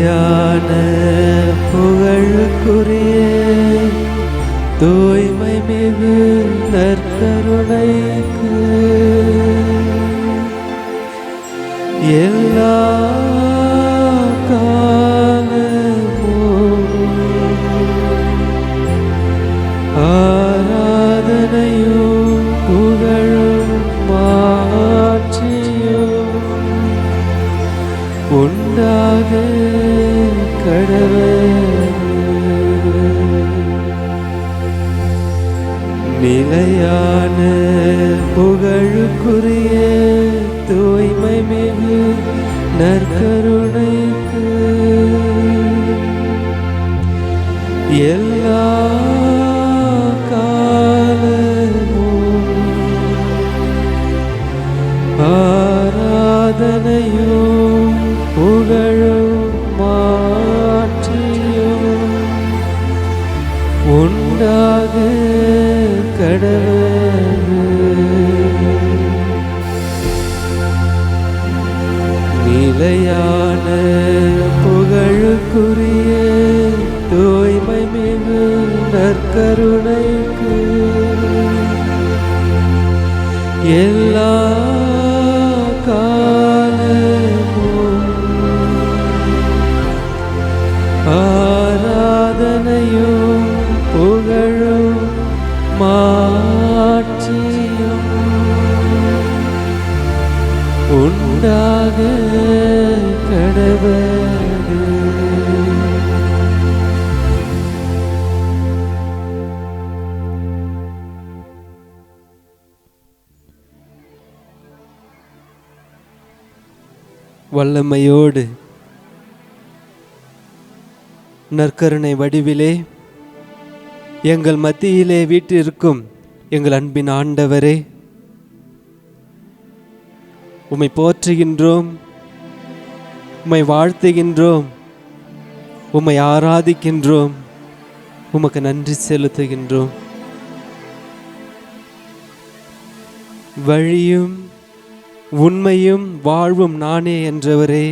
நிலையான புகழுக்குரிய தூய்மை மிகு நற்கருணைக்கு எல்லா காலமும் ஆராதனையும் புகழும் மாட்சியும் உண்டாக கடவுள். நிலையான புகழுக்குரிய தூய்மை மிகு நற்கருணைக்கு எல்லா காலமும் ஆராதனையும் புகழும் மாட்சியும் உண்டாக கடவுள். நிலையான புகழுக்குரிய தூய்மை மிகு நற்கருணைக்கு எல்லா காலமும் ஆராதனையும் புகழும் மாட்சியும் உண்டாக கடவுள். வல்லமையோடு நற்கருணை வடிவிலே எங்கள் மத்தியிலே வீற்றிருக்கும் எங்கள் அன்பின் ஆண்டவரே, உம்மை போற்றுகின்றோம், உம்மை வாழ்த்துகின்றோம், உம்மை ஆராதிக்கின்றோம், உமக்கு நன்றி செலுத்துகின்றோம். வழியும் உண்மையும் வாழ்வும் நானே என்றவரே,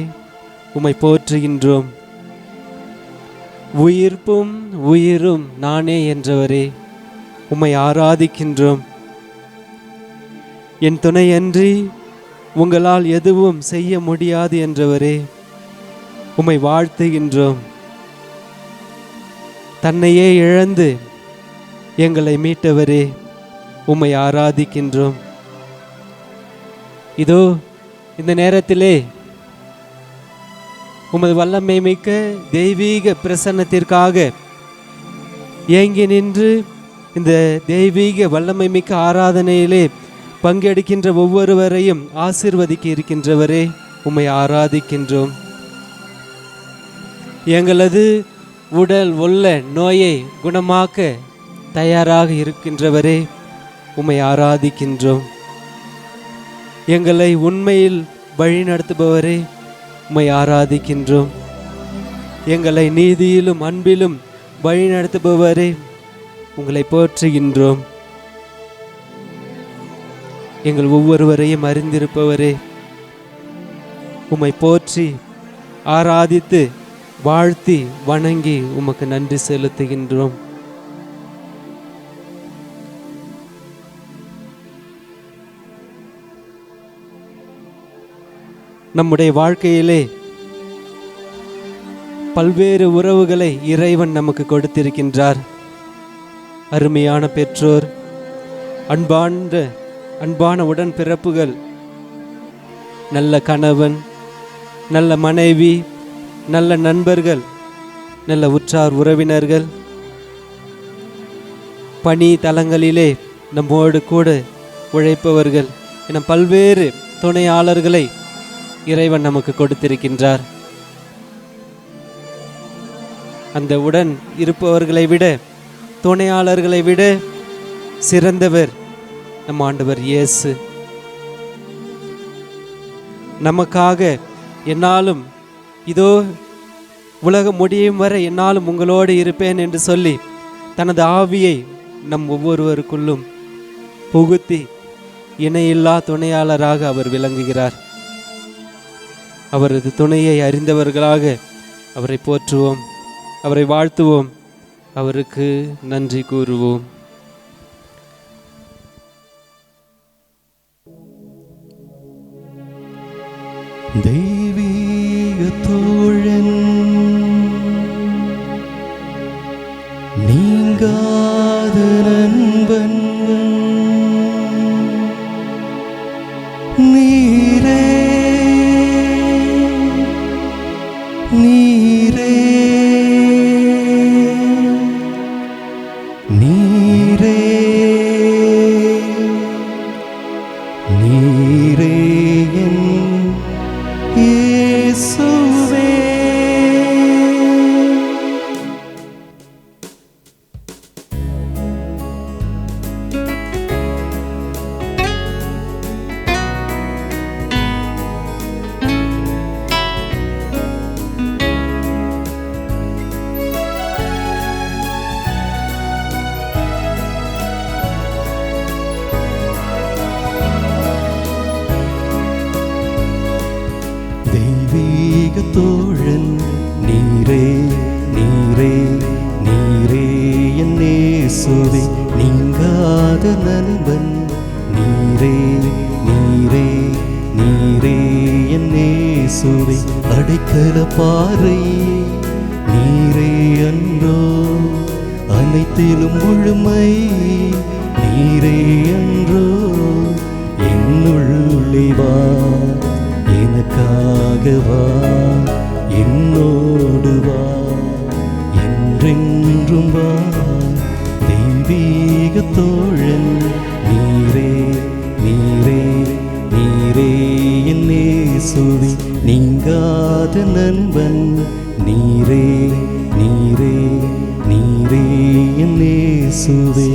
உம்மை போற்றுகின்றோம். உயிர்ப்பும் உயிரும் நானே என்றவரே, உம்மை ஆராதிக்கின்றோம். என் துணையன்றி உங்களால் எதுவும் செய்ய முடியாது என்றவரே, உம்மை வாழ்த்துகின்றோம். தன்னையே இழந்து எங்களை மீட்டவரே, உம்மை ஆராதிக்கின்றோம். இதோ இந்த நேரத்திலே உமது வல்லமை மிக்க தெய்வீக பிரசன்னத்திற்காக ஏங்கி நின்று இந்த தெய்வீக வல்லமை மிக்க ஆராதனையிலே பங்கெடுக்கின்ற ஒவ்வொருவரையும் ஆசீர்வதிக்க இருக்கின்றவரே, உம்மை ஆராதிக்கின்றோம். எங்களது உடல் உள்ள நோயை குணமாக்க தயாராக இருக்கின்றவரே, உம்மை ஆராதிக்கின்றோம். எங்களை உண்மையில் வழிநடத்துபவரே, உம்மை ஆராதிக்கின்றோம். எங்களை நீதியிலும் அன்பிலும் வழிநடத்துபவரே, உங்களை போற்றுகின்றோம். எங்கள் ஒவ்வொருவரையும் அறிந்திருப்பவரே, உம்மை போற்றி ஆராதித்து வாழ்த்தி வணங்கி உமக்கு நன்றி செலுத்துகின்றோம். நம்முடைய வாழ்க்கையிலே பல்வேறு உறவுகளை இறைவன் நமக்கு கொடுத்திருக்கின்றார். அருமையான பெற்றோர், அன்பான உடன்பிறப்புகள், நல்ல கணவன், நல்ல மனைவி, நல்ல நண்பர்கள், நல்ல உற்றார் உறவினர்கள், பணி தலங்களிலே நம்மோடு கூட உழைப்பவர்கள் என பல்வேறு துணையாளர்களை இறைவன் நமக்கு கொடுத்திருக்கின்றார். அந்த உடன் இருப்பவர்களை விட, துணையாளர்களை விட சிறந்தவர் நம் ஆண்டவர் இயேசு. நமக்காக என்னாலும் இதோ உலகம் முடியும் வரை என்னாலும் உங்களோடு இருப்பேன் என்று சொல்லி தனது ஆவியை நம் ஒவ்வொருவருக்குள்ளும் புகுத்தி இணையில்லா துணையாளராக அவர் விளங்குகிறார். அவரது துணையை அறிந்தவர்களாக அவரை போற்றுவோம், அவரை வாழ்த்துவோம், அவருக்கு நன்றி கூறுவோம். தெய்வீக தோழன், நீங்காத நண்பன், நீரே நீரே நீரே நீரே என் இயேசுவே. தெய்வீக தோழன், நீரே நீரே நீரே என் இயேசுவே. நீங்காத நண்பன், நீரே நீரே நீரே என் இயேசுவே. அடைக்கல பாறை நீரே அன்றோ, அனைத்திலும் முழுமை நீரே அன்றோ. என்னுள்ளே வா, எனக்காக வா, என்னோடு வா, என்றென்றும் வா. தெய்வீக தோழன், நீரே நீரே நீரே என் இயேசுவே. நீங்காத நண்பன், நீரே நீரே நீரே என் இயேசுவே.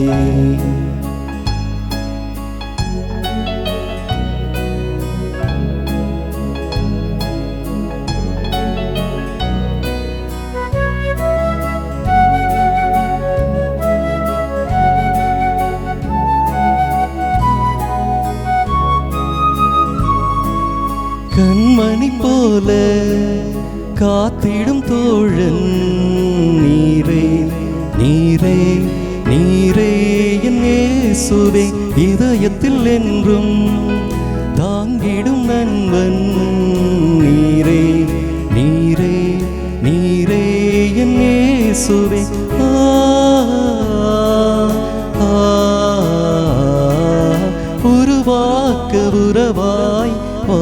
கண்மணி போல காத்திடும் தோழன், நீரே நீரே நீரே என் இயேசுவே. இதயத்தில் என்றும் தாங்கிடும் நண்பன், நீரே நீரே நீரே என் இயேசுவே. உருவாக்க உறவாய் வா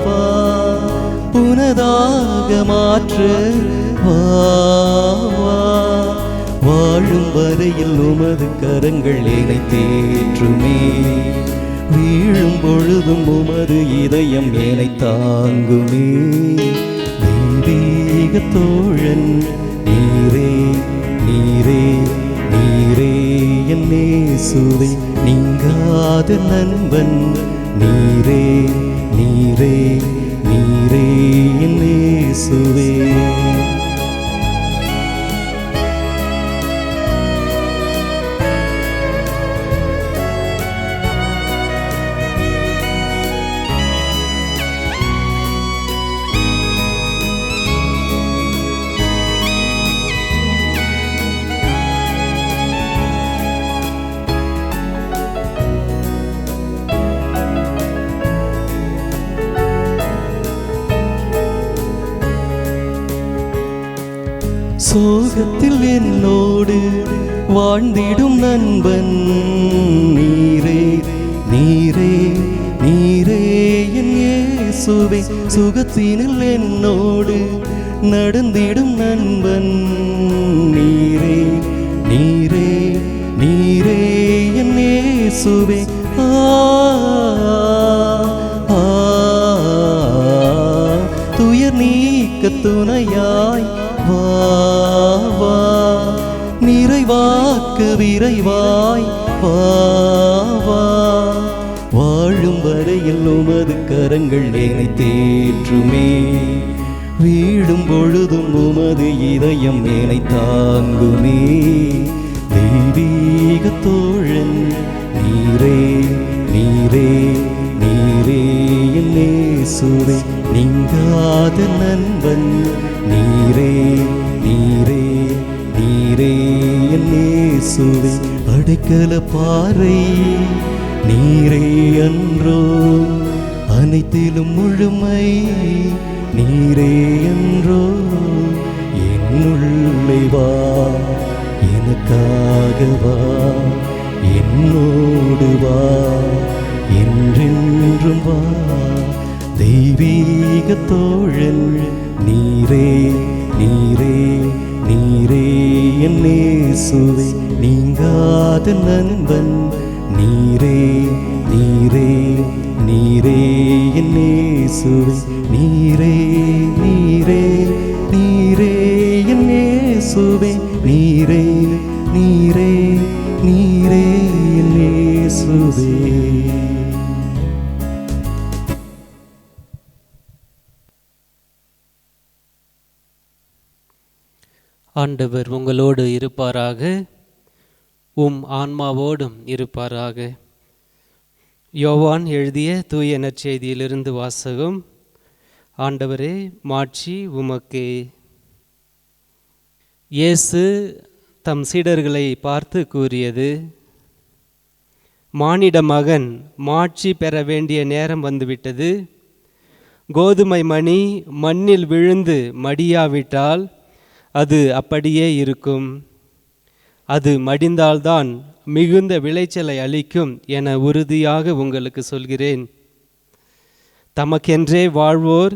வா, உனதாக மாற்ற வா வா. வாழும் வரையில் உமது கரங்கள் என்னை தேற்றுமே, வீழும் பொழுதும் உமது இதயம் என்னை தாங்குமே. தெய்வீக தோழன், நீரே நீரே நீரே என் இயேசுவே. நீங்காத நண்பன், நீரே நீரே நீரே என் இயேசுவே. சோகத்தில் என்னோடு வாழ்ந்திடும் நண்பன், நீரே நீரே நீரே என் இயேசுவே. சுகத்தினில் என்னோடு நடந்திடும் நண்பன், நீரே நீரே நீரே என் இயேசுவே. துயர் நீக்க துணையாய் வா வா, நிறைவாக்க விரைவாய் வா வா. வாழும் வரையில் உமது கரங்கள் என்னை தேற்றுமே, வீழும் பொழுதும் உமது இதயம் என்னை தாங்குமே. தெய்வீக தோழன், நீரே நீரே நீரே என் இயேசுவே. நீங்காத நண்பன், அடைக்கல பாறை நீரே அன்றோ, அனைத்திலும் முழுமை நீரே அன்றோ. என்னுள்ளே வா, எனக்காக வா, என்னோடு வா, என்றென்றும் வா. தெய்வீக தோழன் நீரே, நீரே, நீரே என் இயேசுவே. நீங்காத நண்பன் நீரே, நீரே, நீரே என் இயேசுவே. நீரே, நீரே, நீரே என் இயேசுவே. நீரே, நீரே, நீரே என் இயேசுவே. ஆண்டவர் உங்களோடு இருப்பாராக, ஆன்மாவோடும் இருப்பாராக. யோவான் எழுதிய தூய நற்செய்தியிலிருந்து வாசகம். ஆண்டவரே, மாட்சி உமக்கே. இயேசு தம் சீடர்களை பார்த்து கூறியது: மானிட மகன் மாட்சி பெற வேண்டிய நேரம் வந்துவிட்டது. கோதுமை மணி மண்ணில் விழுந்து மடியாவிட்டால் அது அப்படியே இருக்கும். அது மடிந்தால்தான் மிகுந்த விளைச்சலை அளிக்கும் என உறுதியாக உங்களுக்கு சொல்கிறேன். தமக்கென்றே வாழ்வோர்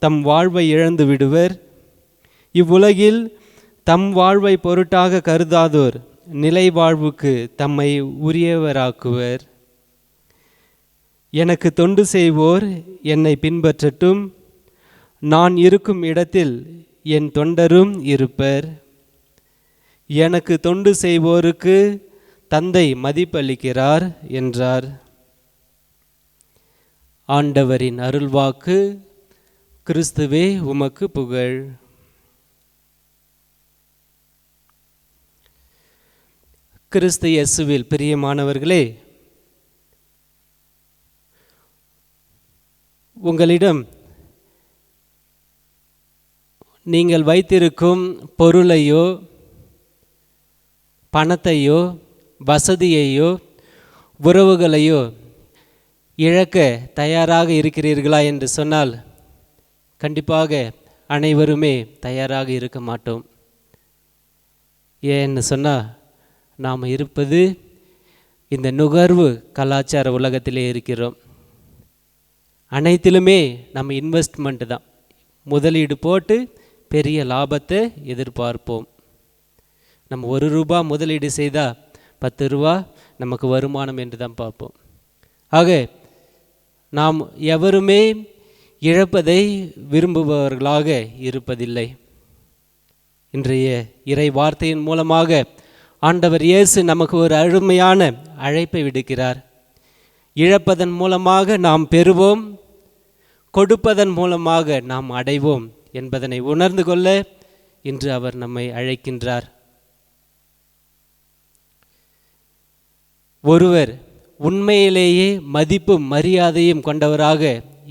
தம் வாழ்வை இழந்து விடுவர். இவ்வுலகில் தம் வாழ்வை பொருட்டாக கருதாதோர் நிலை வாழ்வுக்கு தம்மை உரியவராக்குவர். எனக்கு தொண்டு செய்வோர் என்னை பின்பற்றட்டும். நான் இருக்கும் இடத்தில் என் தொண்டரும் இருப்பர். எனக்கு தொண்டு செய்வோருக்கு தந்தை மதிப்பளிக்கிறார் என்றார். ஆண்டவரின் அருள்வாக்கு. கிறிஸ்துவே உமக்கு புகழ். கிறிஸ்து இயேசுவில் பிரியமானவர்களே, உங்களிடம் நீங்கள் வைத்திருக்கும் பொருளையோ பணத்தையோ வசதியையோ உறவுகளையோ இழக்க தயாராக இருக்கிறீர்களா என்று சொன்னால் கண்டிப்பாக அனைவருமே தயாராக இருக்க மாட்டோம். ஏன்னு சொன்னால் நாம் இருப்பது இந்த நுகர்வு கலாச்சார உலகத்திலே இருக்கிறோம். அனைத்திலுமே நம்ம இன்வெஸ்ட்மெண்ட் தான். முதலீடு போட்டு பெரிய லாபத்தை எதிர்பார்ப்போம். நம்ம 1 ரூபா முதலீடு செய்தால் 10 ரூபா நமக்கு வருமானம் என்று தான் பார்ப்போம். ஆக நாம் எவருமே இழப்பதை விரும்புபவர்களாக இருப்பதில்லை. இன்றைய இறை வார்த்தையின் மூலமாக ஆண்டவர் இயேசு நமக்கு ஒரு அருமையான அழைப்பை விடுக்கிறார். இழப்பதன் மூலமாக நாம் பெறுவோம், கொடுப்பதன் மூலமாக நாம் அடைவோம் என்பதனை உணர்ந்து கொள்ள இன்று அவர் நம்மை அழைக்கின்றார். ஒருவர் உண்மையிலேயே மதிப்பும் மரியாதையும் கொண்டவராக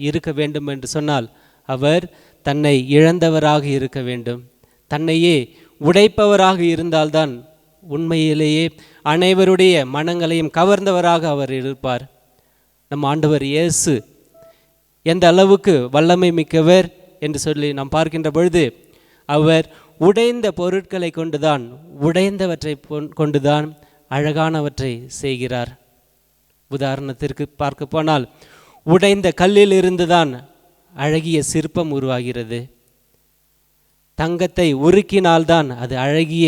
இருக்க வேண்டும் என்று சொன்னால் அவர் தன்னை இழந்தவராக இருக்க வேண்டும். தன்னையே உடைப்பவராக இருந்தால்தான் உண்மையிலேயே அனைவருடைய மனங்களையும் கவர்ந்தவராக அவர் இருப்பார். நம் ஆண்டவர் இயேசு எந்த அளவுக்கு வல்லமை மிக்கவர் என்று சொல்லி நாம் பார்க்கின்ற பொழுது அவர் உடைந்த பொருட்களை கொண்டுதான், உடைந்தவற்றை கொண்டுதான் அழகானவற்றை செய்கிறார். உதாரணத்திற்கு பார்க்க போனால் உடைந்த கல்லில் இருந்துதான் அழகிய சிற்பம் உருவாகிறது. தங்கத்தை உருக்கினால்தான் அது அழகிய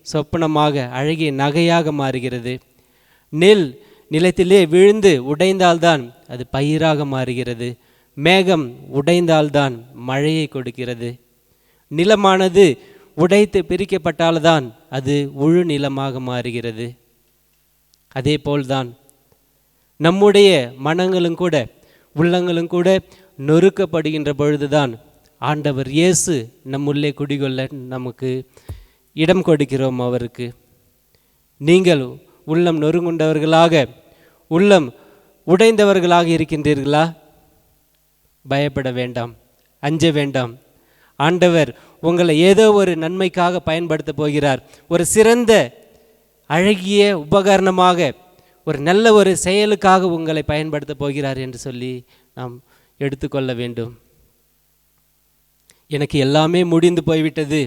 சொப்பனமாக, அழகிய நகையாக மாறுகிறது. நிலத்திலே விழுந்து உடைந்தால்தான் அது பயிராக மாறுகிறது. மேகம் உடைந்தால்தான் மழையை கொடுக்கிறது. நிலமானது உடைத்து பிரிக்கப்பட்டால்தான் அது உழு நிலமாக மாறுகிறது. அதே போல்தான் நம்முடைய மனங்களும் கூட உள்ளங்களும் கூட நொறுக்கப்படுகின்ற பொழுதுதான் ஆண்டவர் இயேசு நம்முள்ளே குடிகொள்ள நமக்கு இடம் கொடுக்கிறோம் அவருக்கு. நீங்கள் உள்ளம் நொறுங்குண்டவர்களாக, உள்ளம் உடைந்தவர்களாக இருக்கின்றீர்களா? பயப்பட வேண்டாம், அஞ்ச வேண்டாம். ஆண்டவர் உங்களை ஏதோ ஒரு நன்மைக்காக பயன்படுத்த போகிறார். ஒரு சிறந்த அழகிய உபகரணமாக ஒரு நல்ல ஒரு செயலுக்காக உங்களை பயன்படுத்த போகிறார் என்று சொல்லி நாம் எடுத்துக்கொள்ள வேண்டும். எனக்கு எல்லாமே முடிந்து போய்விட்டது,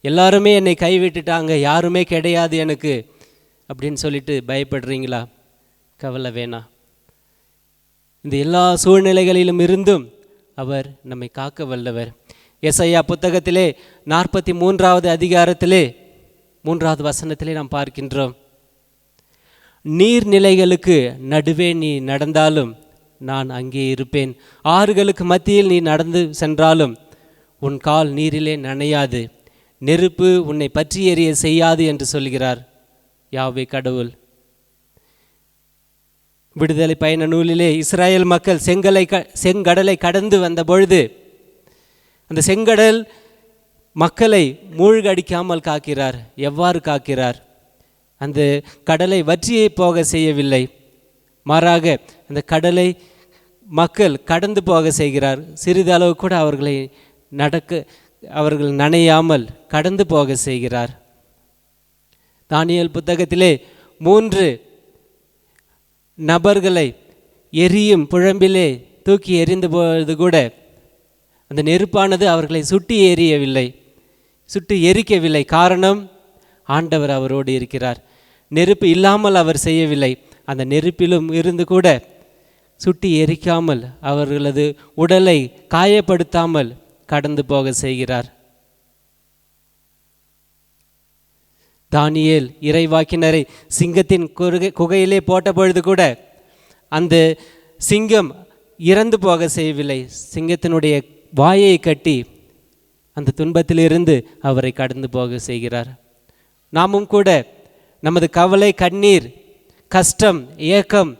எல்லாருமே என்னை கைவிட்டுட்டாங்க, யாருமே கிடையாது எனக்கு அப்படின்னு சொல்லிட்டு பயப்படுறீங்களா? கவலை வேணாம். இந்த எல்லா சூழ்நிலைகளிலும் இருந்தும் அவர் நம்மை காக்க வல்லவர். எசையா புத்தகத்திலே 43வது அதிகாரத்திலே 3வது வசனத்திலே நாம் பார்க்கின்றோம், நீர்நிலைகளுக்கு நடுவே நீ நடந்தாலும் நான் அங்கே இருப்பேன், ஆறுகளுக்கு மத்தியில் நீ நடந்து சென்றாலும் உன் கால் நீரிலே நனையாது, நெருப்பு உன்னை பற்றி எறிய செய்யாது என்று சொல்கிறார் யாவே கடவுள். விடுதலை பயண நூலிலே இஸ்ராயேல் மக்கள் செங்கடலை கடந்து வந்த பொழுது அந்த செங்கடல் மக்களை மூழ்கடிக்காமல் காக்கிறார். எவ்வாறு காக்கிறார்? அந்த கடலை வற்றியே போக செய்யவில்லை, மாறாக அந்த கடலை மக்கள் கடந்து போக செய்கிறார். சிறிதளவு கூட அவர்கள் நனையாமல் கடந்து போக செய்கிறார். தானியேல் புத்தகத்திலே 3 நபர்களை எரியும் புழம்பிலே தூக்கி எறிந்த பொழுது கூட அந்த நெருப்பானது அவர்களை சுட்டு எரிக்கவில்லை. காரணம், ஆண்டவர் அவரோடு இருக்கிறார். நெருப்பு இல்லாமல் அவர் செய்யவில்லை, அந்த நெருப்பிலும் இருந்து கூட சுட்டி எரிக்காமல் அவர்களது உடலை காயப்படுத்தாமல் கடந்து போக செய்கிறார். தானியேல் இறைவாக்கினரை சிங்கத்தின் குகையிலே போட்ட பொழுது கூட அந்த சிங்கம் இறந்து போக செய்யவில்லை, சிங்கத்தினுடைய வாயை கட்டி அந்த துன்பத்திலிருந்து அவரை கடந்து போக செய்கிறார். நாமும் கூட நமது கவலை, கண்ணீர், கஷ்டம், ஏக்கம்,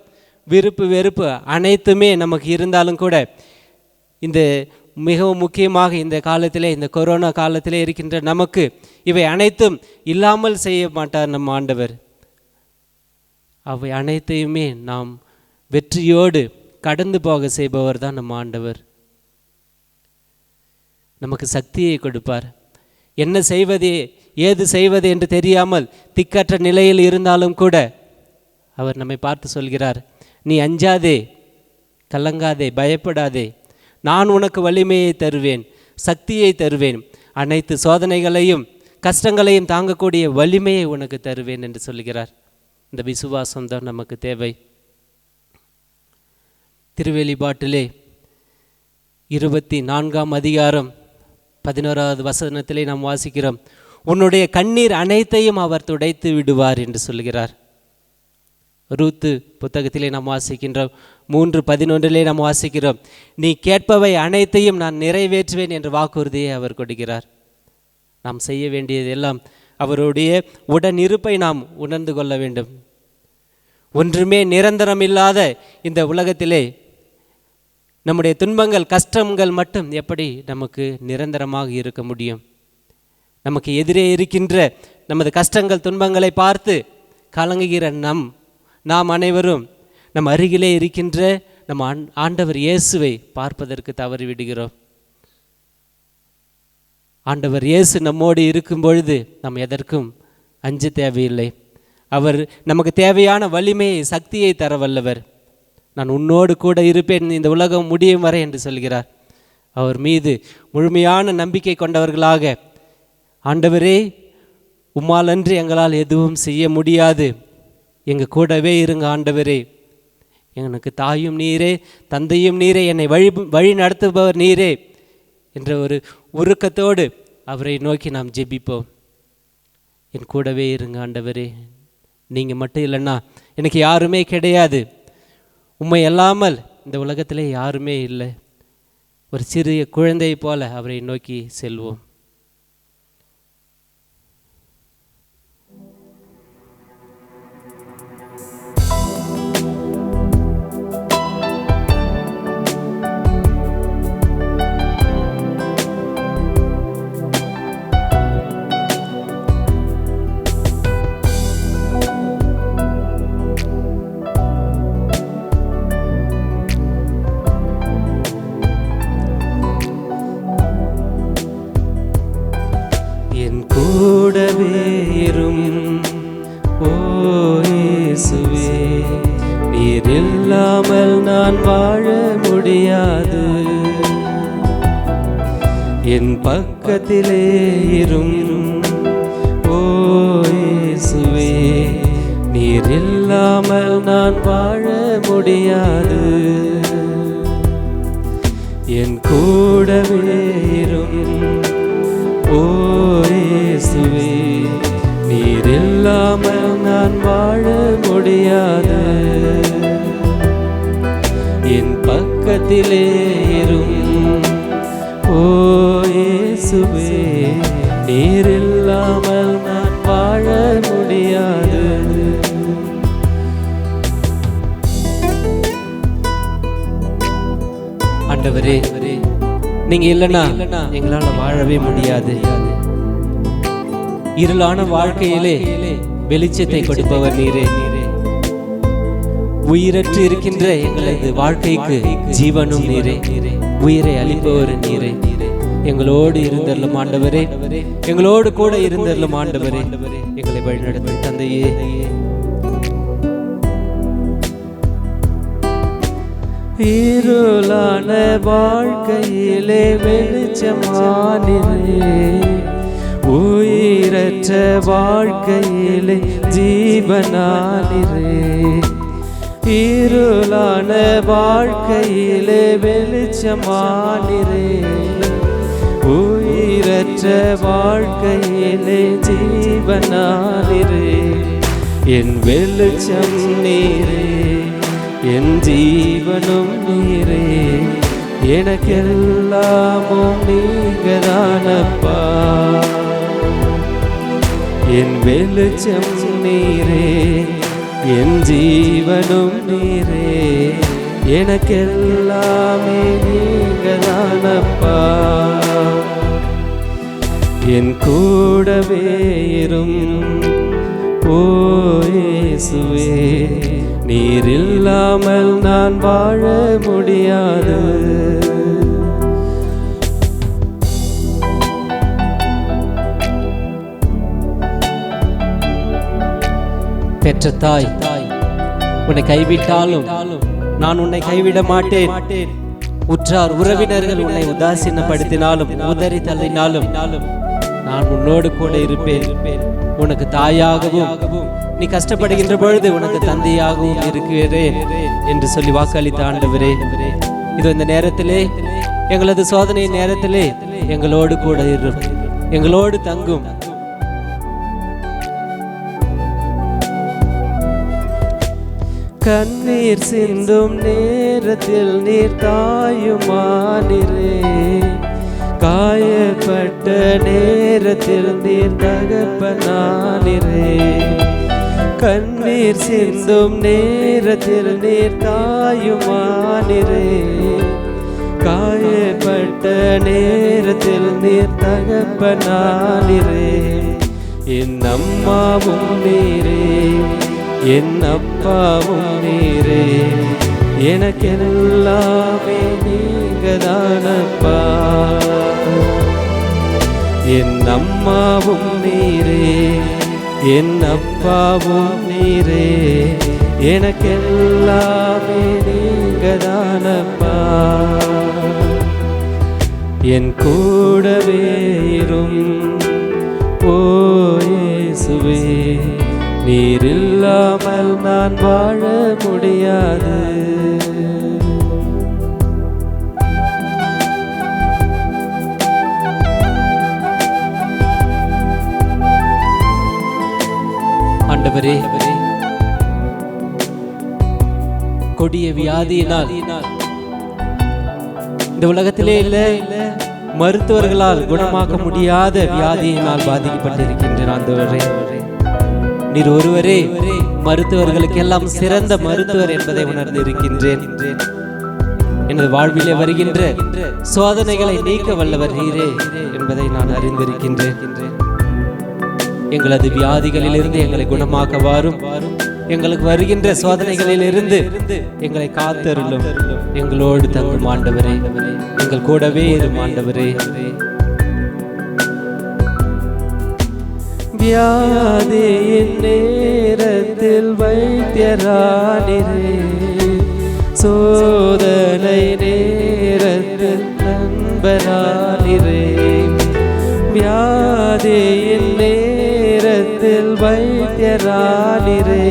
விருப்பு வெறுப்பு அனைத்துமே நமக்கு இருந்தாலும் கூட இந்த மிகவும் முக்கியமாக இந்த காலத்திலே, இந்த கொரோனா காலத்திலே இருக்கின்ற நமக்கு இவை அனைத்தும் இல்லாமல் செய்ய மாட்டார் நம் ஆண்டவர். அவை அனைத்தையுமே நாம் வெற்றியோடு கடந்து போக செய்பவர் தான் நம் ஆண்டவர். நமக்கு சக்தியை கொடுப்பார். என்ன செய்வது, ஏது செய்வது என்று தெரியாமல் திக்கற்ற நிலையில் இருந்தாலும் கூட அவர் நம்மை பார்த்து சொல்கிறார், நீ அஞ்சாதே, கலங்காதே, பயப்படாதே, நான் உனக்கு வலிமையை தருவேன், சக்தியை தருவேன், அனைத்து சோதனைகளையும் கஷ்டங்களையும் தாங்கக்கூடிய வலிமையை உனக்கு தருவேன் என்று சொல்கிறார். இந்த விசுவாசம் தான் நமக்கு தேவை. திருவெளிப்பாட்டிலே 24ஆம் அதிகாரம் 11வது வசனத்திலே நாம் வாசிக்கிறோம், உன்னுடைய கண்ணீர் அனைத்தையும் அவர் துடைத்து விடுவார் என்று சொல்கிறார். ரூத்து புத்தகத்திலே நாம் வாசிக்கின்றோம், 3:11 நாம் வாசிக்கிறோம், நீ கேட்பவை அனைத்தையும் நான் நிறைவேற்றுவேன் என்ற வாக்குறுதியை அவர் கொடுக்கிறார். நாம் செய்ய வேண்டியதெல்லாம் அவருடைய உடனிருப்பை நாம் உணர்ந்து கொள்ள வேண்டும். ஒன்றுமே நிரந்தரம் இல்லாத இந்த உலகத்திலே நம்முடைய துன்பங்கள், கஷ்டங்கள் மட்டும் எப்படி நமக்கு நிரந்தரமாக இருக்க முடியும்? நமக்கு எதிரே இருக்கின்ற நமது கஷ்டங்கள், துன்பங்களை பார்த்து கலங்குகிற நாம் அனைவரும் நம் அருகிலே இருக்கின்ற நம் ஆண்டவர் இயேசுவை பார்ப்பதற்கு தவறிவிடுகிறோம். ஆண்டவர் இயேசு நம்மோடு இருக்கும் பொழுது நாம் எதற்கும் அஞ்ச தேவையில்லை. அவர் நமக்கு தேவையான வலிமையை, சக்தியை தர வல்லவர். நான் உன்னோடு கூட இருப்பேன் இந்த உலகம் முடியும் வரை என்று சொல்கிறார். அவர் மீது முழுமையான நம்பிக்கை கொண்டவர்களாக, ஆண்டவரே உம்மாலன்றி எங்களால் எதுவும் செய்ய முடியாது, எங்கள் கூடவே இருங்க ஆண்டவரே, எனக்கு தாயும் நீரே, தந்தையும் நீரே, என்னை வழி நடத்துபவர் நீரே என்ற ஒரு உருக்கத்தோடு அவரை நோக்கி நாம் ஜெபிப்போம். என் கூடவே இருங்க ஆண்டவரே, நீங்கள் மட்டும் இல்லைன்னா எனக்கு யாருமே கிடையாது, உம்மை அல்லாமல் இந்த உலகத்திலே யாருமே இல்லை. ஒரு சிறிய குழந்தை போல அவரை நோக்கி செல்வோம். நான் வாழ முடியாது. என் பக்கத்திலே இரும் ஓ இயேசுவே, நீர் இல்லாமல் நான் வாழ முடியாது. என் கூடவே இரும் ஓ இயேசுவே, நீர் இல்லாமல் நான் வாழ முடியாது. என் பக்கத்திலே இரும் ஓ இயேசுவே, நீர் இல்லாமல் நான் வாழ முடியாது. ஆண்டவரே, நீங்க இல்லைன்னா எங்களால வாழவே முடியாது. இருளான வாழ்க்கையிலே வெளிச்சத்தை கொடுப்பவர் நீரே. உயிரற்று இருக்கின்ற எங்களது வாழ்க்கைக்கு ஜீவனும் நீரே. உயிரை அளிப்பவர் நீரே. எங்களோடு இருந்தருளும் ஆண்டவரே, எங்களோடு கூட இருந்தருளும் ஆண்டவரே. எங்களை வழிநடத்தும் தந்தையே, இருளான வாழ்க்கையிலே வெளிச்சமானிரே. உயிரற்ற வாழ்க்கையிலே ஜீவனானிரே. இருளான வாழ்க்கையிலே வெளிச்சமானிரே. உயிரற்ற வாழ்க்கையிலே ஜீவனானிரே. என் வெளிச்சம் நீரே, என் ஜீவனும் நீரே. எனக்கெல்லாமும் நீங்கதானப்பா. என் வெளிச்சம் நீரே, என் ஜீவனும் நீரே. எனக்கெல்லாமே நீங்கதானப்பா. என் கூடவே இரும் ஓ இயேசுவே, நீர் இல்லாமல் நான் வாழ முடியாது. பெற்ற தாய் உன்னை கைவிட்டாலும் நான் உன்னை கைவிட மாட்டேன். உற்றார் உறவினர்கள் உன்னை உதாசீனப்படுத்தினாலும் உதறி தள்ளினாலும் நான் உன்னோடு கூட இருப்பேன். உனக்கு தாயாகவும் நீ கஷ்டப்படுகின்ற பொழுது உனக்கு தந்தையாகவும் இருக்கிறேன் என்று சொல்லி வாக்களித்த ஆண்டவரே, இது இந்த நேரத்திலே, எங்களது சோதனை நேரத்திலே எங்களோடு கூட இரும், எங்களோடு தங்கும். கண்ணீர் சிந்தும் நேரத்தில் நீர் தாயுமானிரே. காயப்பட்ட நேரத்தில் நீர் தகப்பனானிரே. கண்ணீர் சிந்தும் நேரத்தில் நீர் தாயுமானிரே. காயப்பட்ட நேரத்தில் நீர் தகப்பனானிரே. என் அம்மாவும் நீரே, என் அப்பாவும் நீரே. எனக்கெல்லாமே நீங்கதானப்பா. என் அம்மாவும் நீரே, என் அப்பாவும் நீரே. எனக்கெல்லாமே நீங்கதானப்பா. என் கூடவே இரும் ஓ இயேசுவே, நீர் இல்லாமல் நான் வாழ முடியாது. ஆண்டவரே, கொடிய வியாதியினால் இந்த உலகத்திலே இல்ல மருத்துவர்களால் குணமாக்க முடியாத வியாதியினால் பாதிக்கப்பட்டிருக்கின்றேன். ஆண்டவரே, நீர் ஒருவரே மருத்துவர்களுக்கு எல்லாம் சிறந்த மருத்துவர் என்பதை உணர்ந்து இருக்கின்றேன். எனது வாழ்விலே வருகின்ற சோதனைகளை நீக்க வல்லவர் நீரே என்பதை நான் அறிந்திருக்கின்றேன். எங்களது வியாதிகளில் இருந்து எங்களை குணமாக்க வாரும். எங்களுக்கு வருகின்ற சோதனைகளில் இருந்து எங்களை காத்தருளும். எங்களோடு தங்கும் ஆண்டவரே, எங்கள் கூடவே இரும் ஆண்டவரே. வியாதியின் நேரத்தில் வைத்தியரானிரே. சோதனை நேரத்தில் நண்பரானிரே, வியாதியின் நேரத்தில் வைத்தியரானிரே,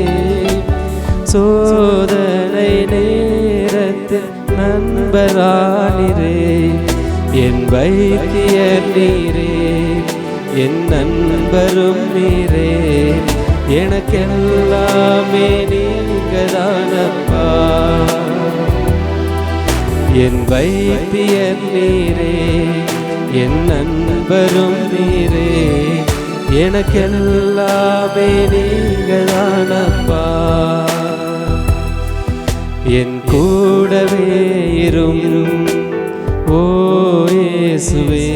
சோதனை நேரத்தில் நண்பரானிரே, என் வைத்தியர் நீரே, என் நண்பரும் நீரே, எனக்கெல்லாமே நீங்கதானப்பா, என் வைத்தியர் நீரே, என் நண்பரும் நீரே, எனக்கெல்லாமே நீங்கதானப்பா, என் கூடவே இரும் ஓ இயேசுவே,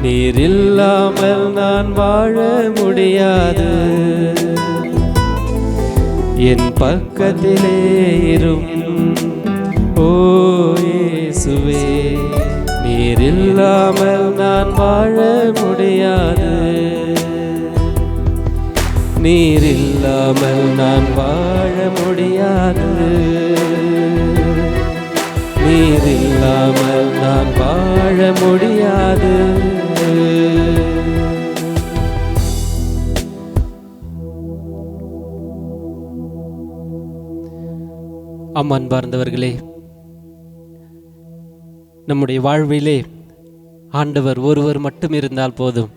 நீர் இல்லாமல் நான் வாழ முடியாது, என் பக்கத்திலே இரும் ஓ இயேசுவே, நீர் இல்லாமல் நான் வாழ முடியாது, நீர் இல்லாமல் நான் வாழ முடியாது, நீர் இல்லாமல் நான் வாழ முடியாது. அன்பார்ந்தவர்களே, நம்முடைய வாழ்விலே ஆண்டவர் ஒருவர் மட்டும் இருந்தால் போதும்,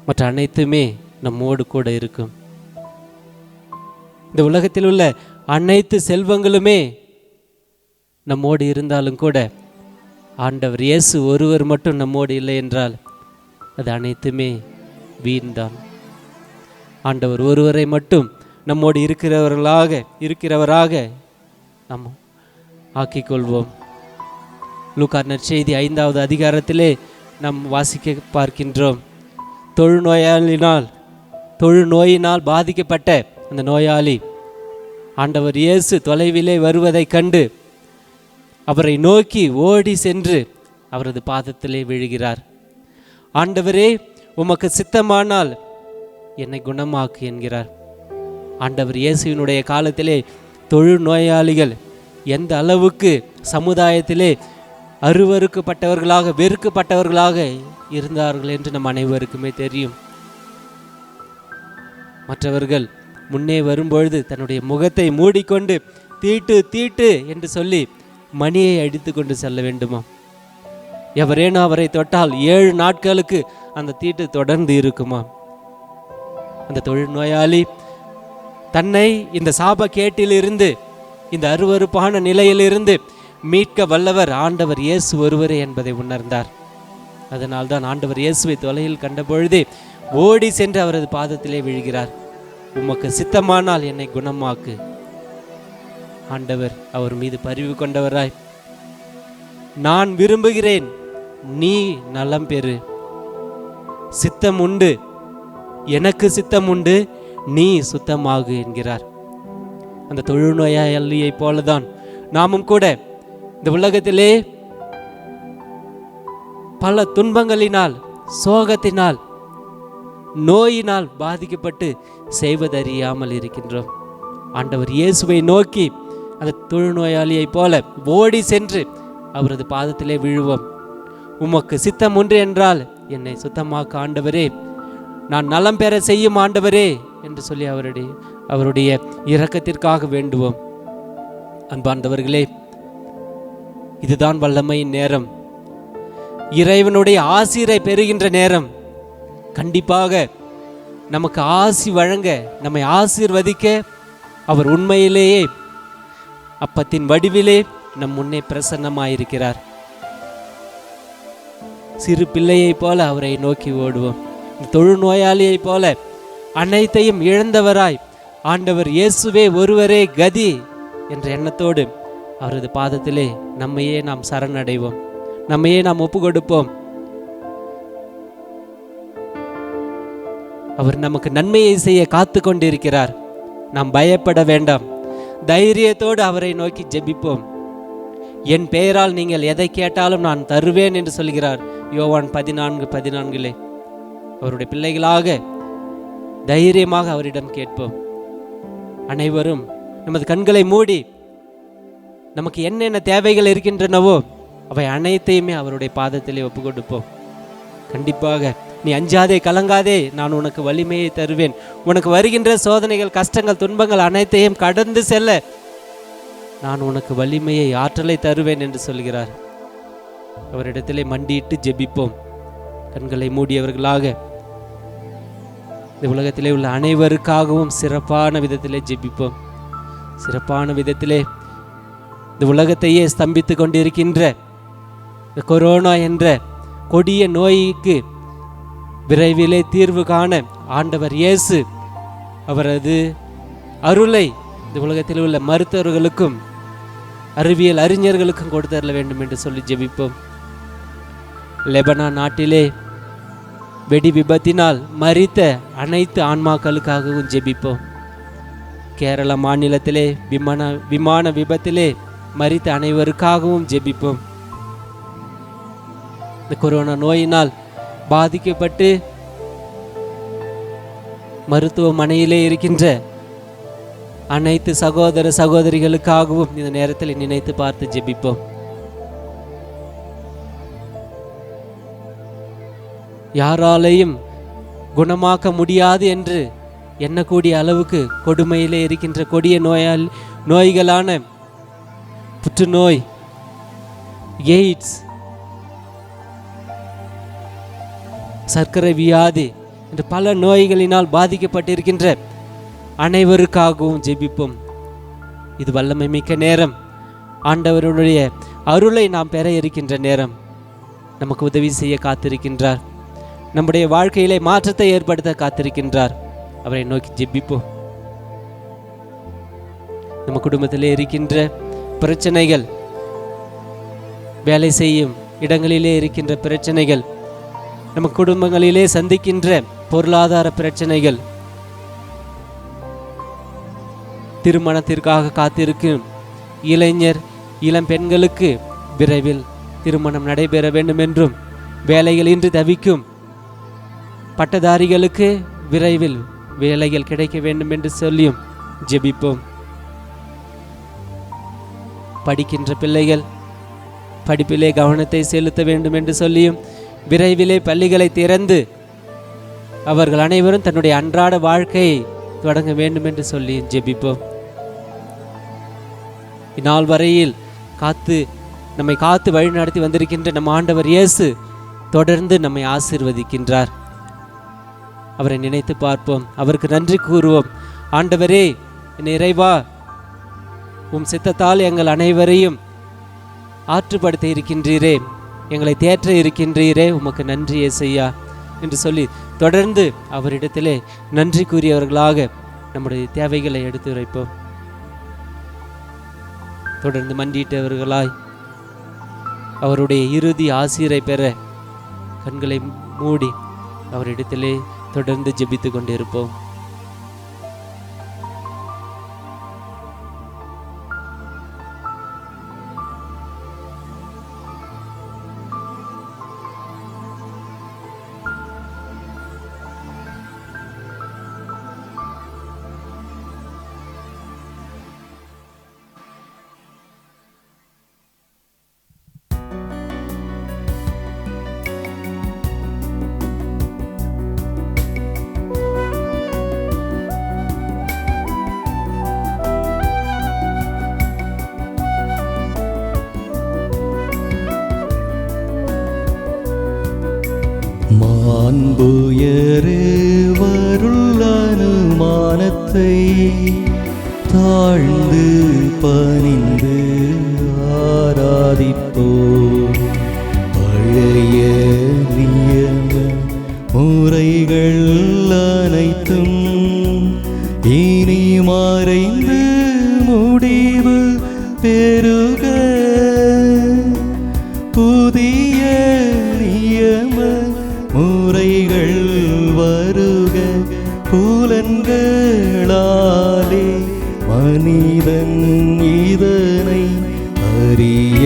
மற்ற அனைத்துமே நம்மோடு கூட இருக்கும். இந்த உலகத்தில் உள்ள அனைத்து செல்வங்களுமே நம்மோடு இருந்தாலும் கூட ஆண்டவர் இயேசு ஒருவர் மட்டும் நம்மோடு இல்லை என்றால் அது அனைத்துமே வீண்தான். ஆண்டவர் ஒருவரை மட்டும் நம்மோடு இருக்கிறவராக நாம் ஆக்கிக்கொள்வோம். லூக்கா நற்செய்தி 5வது அதிகாரத்திலே நாம் வாசிக்க பார்க்கின்றோம். தொழுநோயினால் பாதிக்கப்பட்ட அந்த நோயாளி ஆண்டவர் இயேசு தொலைவிலே வருவதை கண்டு அவரை நோக்கி ஓடி சென்று அவரது பாதத்திலே விழுகிறார். ஆண்டவரே, உமக்கு சித்தமானால் என்னை குணமாக்கு என்கிறார். ஆண்டவர் இயேசுவினுடைய காலத்திலே தொழுநோயாளிகள் எந்த அளவுக்கு சமுதாயத்திலே அருவருக்கப்பட்டவர்களாக வெறுக்கப்பட்டவர்களாக இருந்தார்கள் என்று நம் அனைவருக்குமே தெரியும். மற்றவர்கள் முன்னே வரும்பொழுது தன்னுடைய முகத்தை மூடிக்கொண்டு தீட்டு தீட்டு என்று சொல்லி மணியை அடித்து கொண்டு செல்ல வேண்டுமா? எவரேனும் அவரை தொட்டால் 7 நாட்களுக்கு அந்த தீட்டு தொடர்ந்து இருக்குமா? அந்த தொழுநோயாளி தன்னை இந்த சாபக்கேட்டிலிருந்து, இந்த அருவருப்பான நிலையிலிருந்து மீட்க வல்லவர் ஆண்டவர் இயேசு ஒருவரே என்பதை உணர்ந்தார். அதனால்தான் ஆண்டவர் இயேசுவை தொலையில் கண்ட பொழுதே ஓடி சென்று அவரது பாதத்திலே விழுகிறார். உமக்கு சித்தமானால் என்னை குணமாக்கு. ஆண்டவர் அவர் மீது பரிவு கொண்டவராய், நான் விரும்புகிறேன், நீ நலம் பெறு, சித்தம் உண்டு, எனக்கு சித்தம் உண்டு, நீ சுத்தமாகு என்கிறார். அந்த தொழுநோயாளியை போலதான் நாமும் கூட இந்த உலகத்திலே பல துன்பங்களினால், சோகத்தினால், நோயினால் பாதிக்கப்பட்டு செய்வதறியாமல் இருக்கின்றோம். ஆண்டவர் இயேசுவை நோக்கி அந்த தொழுநோயாளியை போல ஓடி சென்று அவரது பாதத்திலே விழுவோம். உமக்கு சித்தம் ஒன்று என்றால் என்னை சுத்தமாக்க ஆண்டவரே, நான் நலம் பெற செய்யும் ஆண்டவரே என்று சொல்லி அவருடைய இரக்கத்திற்காக வேண்டுவோம். அன்பார்ந்தவர்களே, இதுதான் வல்லமையின் நேரம், இறைவனுடைய ஆசீரை பெறுகின்ற நேரம். கண்டிப்பாக நமக்கு ஆசி வழங்க, நம்மை ஆசீர்வதிக்க அவர் உண்மையிலேயே அப்பத்தின் வடிவிலே நம் முன்னே பிரசன்னமாயிருக்கிறார். சிறு பிள்ளையைப் போல அவரை நோக்கி ஓடுவோம். தொழுநோயாளியைப் போல அனைத்தையும் இழந்தவராய் ஆண்டவர் இயேசுவே ஒருவரே கதி என்ற எண்ணத்தோடு அவரது பாதத்திலே நம்மையே நாம் சரணடைவோம், நம்மையே நாம் ஒப்பு கொடுப்போம். அவர் நமக்கு நன்மையை செய்ய காத்து கொண்டிருக்கிறார். நாம் பயப்பட வேண்டாம், தைரியத்தோடு அவரை நோக்கி ஜெபிப்போம். என் பெயரால் நீங்கள் எதை கேட்டாலும் நான் தருவேன் என்று சொல்கிறார் யோவான் 14:14. அவருடைய பிள்ளைகளாக தைரியமாக அவரிடம் கேட்போம். அனைவரும் நமது கண்களை மூடி நமக்கு என்னென்ன தேவைகள் இருக்கின்றனவோ அவை அனைத்தையுமே அவருடைய பாதத்திலே ஒப்பு கொடுப்போம். கண்டிப்பாக நீ அஞ்சாதே, கலங்காதே, நான் உனக்கு வலிமையை தருவேன். உனக்கு வருகின்ற சோதனைகள், கஷ்டங்கள், துன்பங்கள் அனைத்தையும் கடந்து செல்ல நான் உனக்கு வலிமையை, ஆற்றலை தருவேன் என்று சொல்கிறார். அவரிடத்திலே மண்டியிட்டு ஜெபிப்போம். கண்களை மூடியவர்களாக இந்த உலகத்திலே உள்ள அனைவருக்காகவும் சிறப்பான விதத்திலே ஜெபிப்போம். சிறப்பான விதத்திலே இந்த உலகத்தையே ஸ்தம்பித்து கொண்டிருக்கின்ற இந்த கொரோனா என்ற கொடிய நோய்க்கு விரைவிலே தீர்வு காண ஆண்டவர் இயேசு அவரது அருளை இந்த உலகத்தில் உள்ள மருத்துவர்களுக்கும் அறிவியல் அறிஞர்களுக்கும் கொடுத்தரல வேண்டும் என்று சொல்லி ஜெபிப்போம். லெபனான் நாட்டிலே வெடி விபத்தினால் மரித்த அனைத்து ஆன்மாக்களுக்காகவும் ஜெபிப்போம். கேரள மாநிலத்திலே விமான விபத்திலே மரித்த அனைவருக்காகவும் ஜெபிப்போம். இந்த கொரோனா நோயினால் பாதிக்கப்பட்டு மருத்துவமனையிலே இருக்கின்ற அனைத்து சகோதர சகோதரிகளுக்காகவும் இந்த நேரத்தில் நினைத்து பார்த்து ஜெபிப்போம். யாராலையும் குணமாக்க முடியாது என்று எண்ணக்கூடிய அளவுக்கு கொடுமையிலே இருக்கின்ற கொடிய நோய்களான புற்றுநோய், எய்ட்ஸ், சர்க்கரை வியாதி என்று பல நோய்களினால் பாதிக்கப்பட்டிருக்கின்ற அனைவருக்காகவும் ஜெபிப்போம். இது வல்லமை மிக்க நேரம். ஆண்டவருடைய அருளை நாம் பெற இருக்கின்ற நேரம். நமக்கு உதவி செய்ய காத்திருக்கின்றார். நம்முடைய வாழ்க்கையிலே மாற்றத்தை ஏற்படுத்த காத்திருக்கின்றார். அவரை நோக்கி ஜெபிப்போம். நம்ம குடும்பத்திலே இருக்கின்ற பிரச்சனைகள், வேலை செய்யும் இடங்களிலே இருக்கின்ற பிரச்சனைகள், நம்ம குடும்பங்களிலே சந்திக்கின்ற பொருளாதார பிரச்சனைகள், திருமணத்திற்காக காத்திருக்கும் இளைஞர் இளம் பெண்களுக்கு விரைவில் திருமணம் நடைபெற வேண்டும் என்றும், வேலைகள் இன்றி தவிக்கும் பட்டதாரிகளுக்கு விரைவில் வேலைகள் கிடைக்க வேண்டும் என்று சொல்லியும் ஜெபிப்போம். படிக்கின்ற பிள்ளைகள் படிப்பிலே கவனத்தை செலுத்த வேண்டும் என்று சொல்லியும், விரைவிலே பள்ளிகளை திறந்து அவர்கள் அனைவரும் தன்னுடைய அன்றாட வாழ்க்கையை தொடங்க வேண்டும் என்று சொல்லி ஜெபிப்போம். இந்நாள் வரையில் நம்மை காத்து வழி நடத்தி வந்திருக்கின்ற நம் ஆண்டவர் இயேசு தொடர்ந்து நம்மை ஆசீர்வதிக்கின்றார். அவரை நினைத்து பார்ப்போம். அவருக்கு நன்றி கூறுவோம். ஆண்டவரே, என் இறைவா, உம் சித்தத்தால் எங்கள் அனைவரையும் ஆற்றுப்படுத்த இருக்கின்றீரே, எங்களை தேற்ற இருக்கின்றீரே, உமக்கு நன்றி ஏசையா என்று சொல்லி தொடர்ந்து அவரிடத்திலே நன்றி கூறியவர்களாக நம்முடைய தேவைகளை எடுத்து உரைப்போம். தொடர்ந்து மண்டியிட்டவர்களாய் அவருடைய இறுதி ஆசீரை பெற கண்களை மூடி அவரிடத்திலே தொடர்ந்து ஜெபித்து கொண்டிருப்போம். மாண்புயரே வருள் அனுமானத்தை தாழ்ந்து பணிந்து ஆராதிப்போம். பழைய நியம முறைகள் அனைத்தும் இனி மறைந்து முடிவு பெறுக. புதிய நியம முறைகள் வருக. புலன்களாலே மனிதன் இதனை அறிய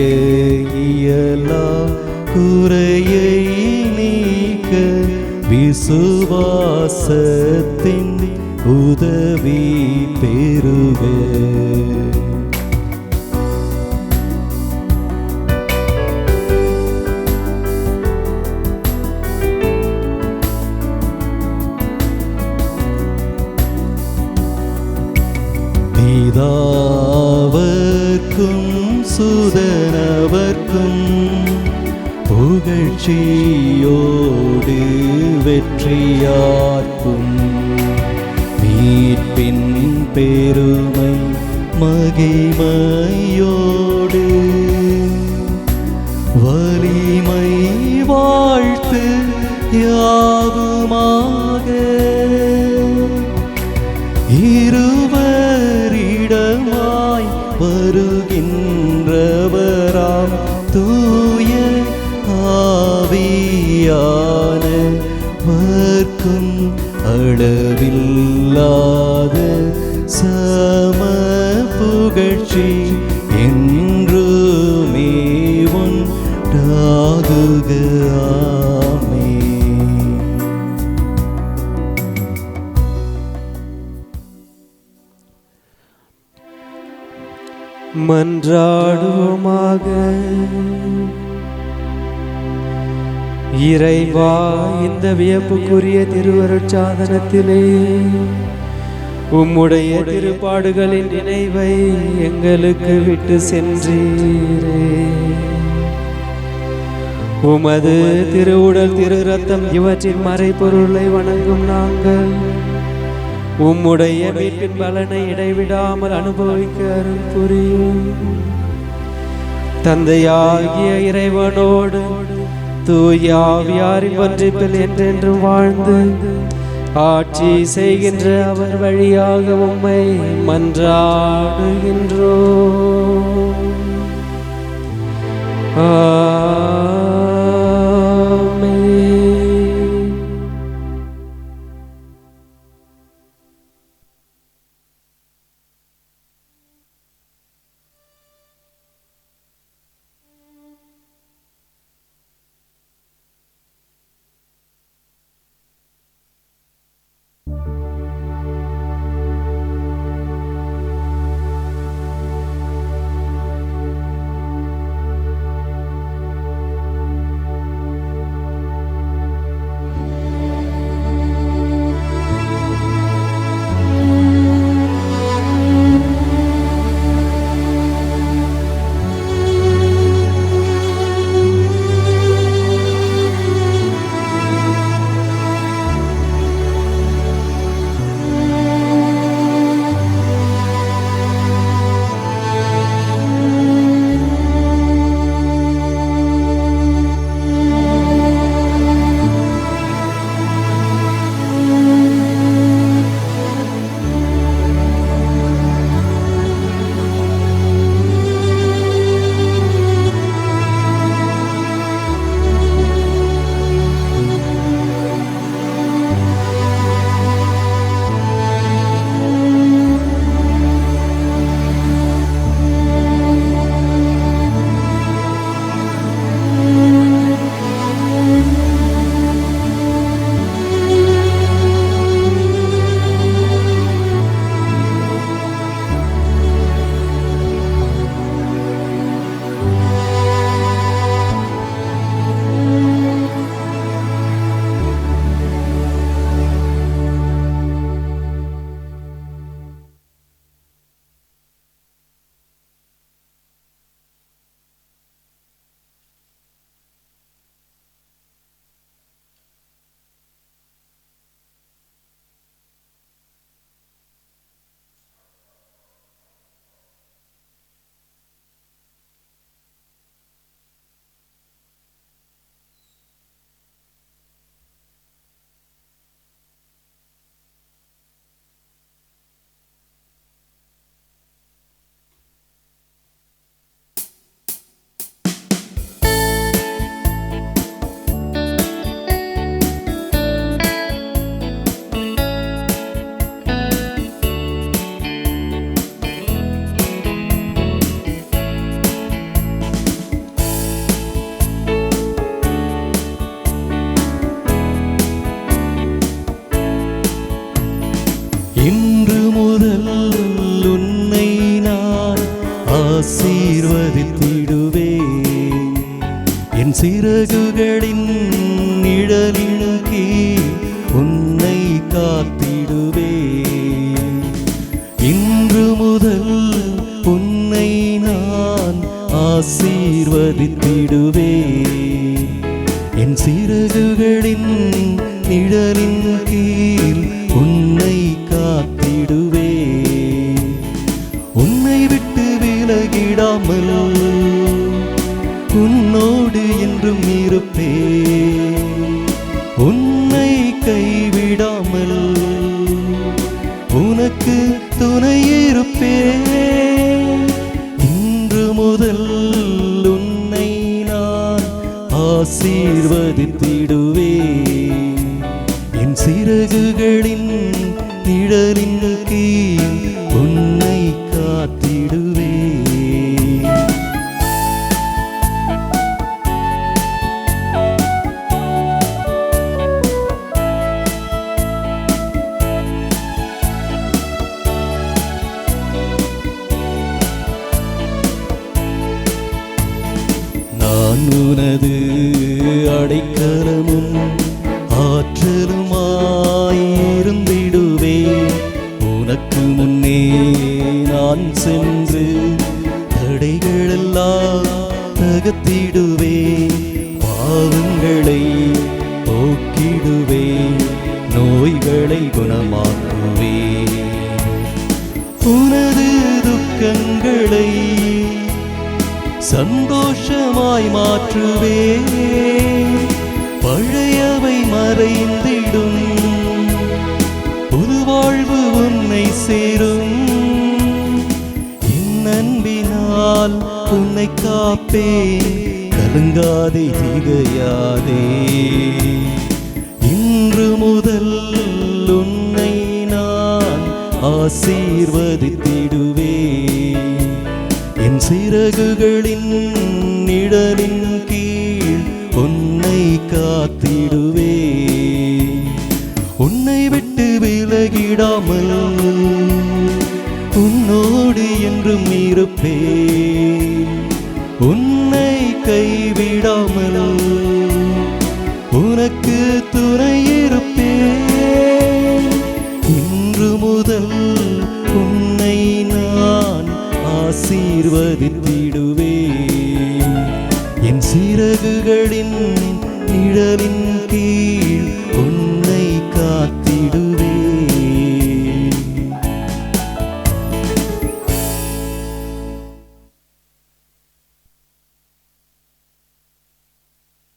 இயலா. குறையை நீக்க விசுவாசத்தின் உதவி பெறுக. சுதனவர்க்கும் புகழ்ச்சியோடு வெற்றியார்க்கும் மீட்பின் பெருமை மகிமையோடு வலிமை வாழ்த்து யாவுமாக இருவரிடமாய் வருகின்றவராம் தூய ஆவியானவர்க்கும் அளவில்லாத சம புகழ்ச்சி என்றுமே உண்டாகுக. ஆமென். மன்றாடுவோமாக. இறைவா, இந்த வியப்புக்குரிய திருவருட்சாதனத்திலே உம்முடைய திருப்பாடுகளின் நினைவை எங்களுக்கு விட்டு சென்றீரே. உமது திருவுடல் திரு ரத்தம் இவற்றின் மறைபொருளை வணங்கும் நாங்கள் உம்முடைய மீட்பின் பலனை இடைவிடாமல் அனுபவிக்க அருள் புரியும். தந்தையாகிய இறைவனோடு தூய ஆவியாரின் ஒன்றிப்பில் என்றென்றும் வாழ்ந்து ஆட்சி செய்கின்ற அவர் வழியாக உம்மை மன்றாடுகின்றோம். ஆமென். இன்று முதல் உன்னை நான் ஆசீர்வதித்திடுவேன். என் சிறகுகளின் நிழலின் கீழ் உன்னை காத்திடுவேன். இன்று முதல் உன்னை நான் ஆசீர்வதித்திடுவே. என் சிறகுகளின் நிழலின் கீழ் உன்னை காத்திடுவே. உன்னை விட்டு விலகிடாமல் உன்னோடு என்றும் இருப்பே. உன்னை கைவிடாமல் உனக்கு துணை இருப்பே. இன்று முதல் உன்னை நான் ஆசீர்வதித்திடுவே. என் சிறகுகளின் நிழலின் கீழ் உன்னை காத்திடுவே. நான் உனது அடைக்கலமும் ஆற்றலுமாயிருந்திடுவே. உனக்கு முன்னே நான் சென்று தடைகளெல்லாம் தகர்த்திடுவே. பாவங்களை போக்கிடுவே, நோய்களை குணமாக்குவே. உனது துக்கங்களை சந்தோஷமாய் மாற்றுவே. பழையவை மறைந்திடும், புது வாழ்வு உன்னை சேரும். என் அன்பினால் உன்னை காப்பேன், கலங்காதே திகையாதே. இன்று முதல் உன்னை நான் ஆசீர்வதித்திடுவே. என் சிறகுகளின் நிழலின் கீழ் உன்னை காத்திடுவே. உன்னை விட்டு விலகிடாமல் உன்னோடு என்றும் இருப்பே. உன்னை கைவிடாமல் உனக்கு துணை இருப்பே. இன்று முதல் உன்னை நான் ஆசீர்வதித்திடுவே. என் சிறகுகளின் நிழலின் கீழ்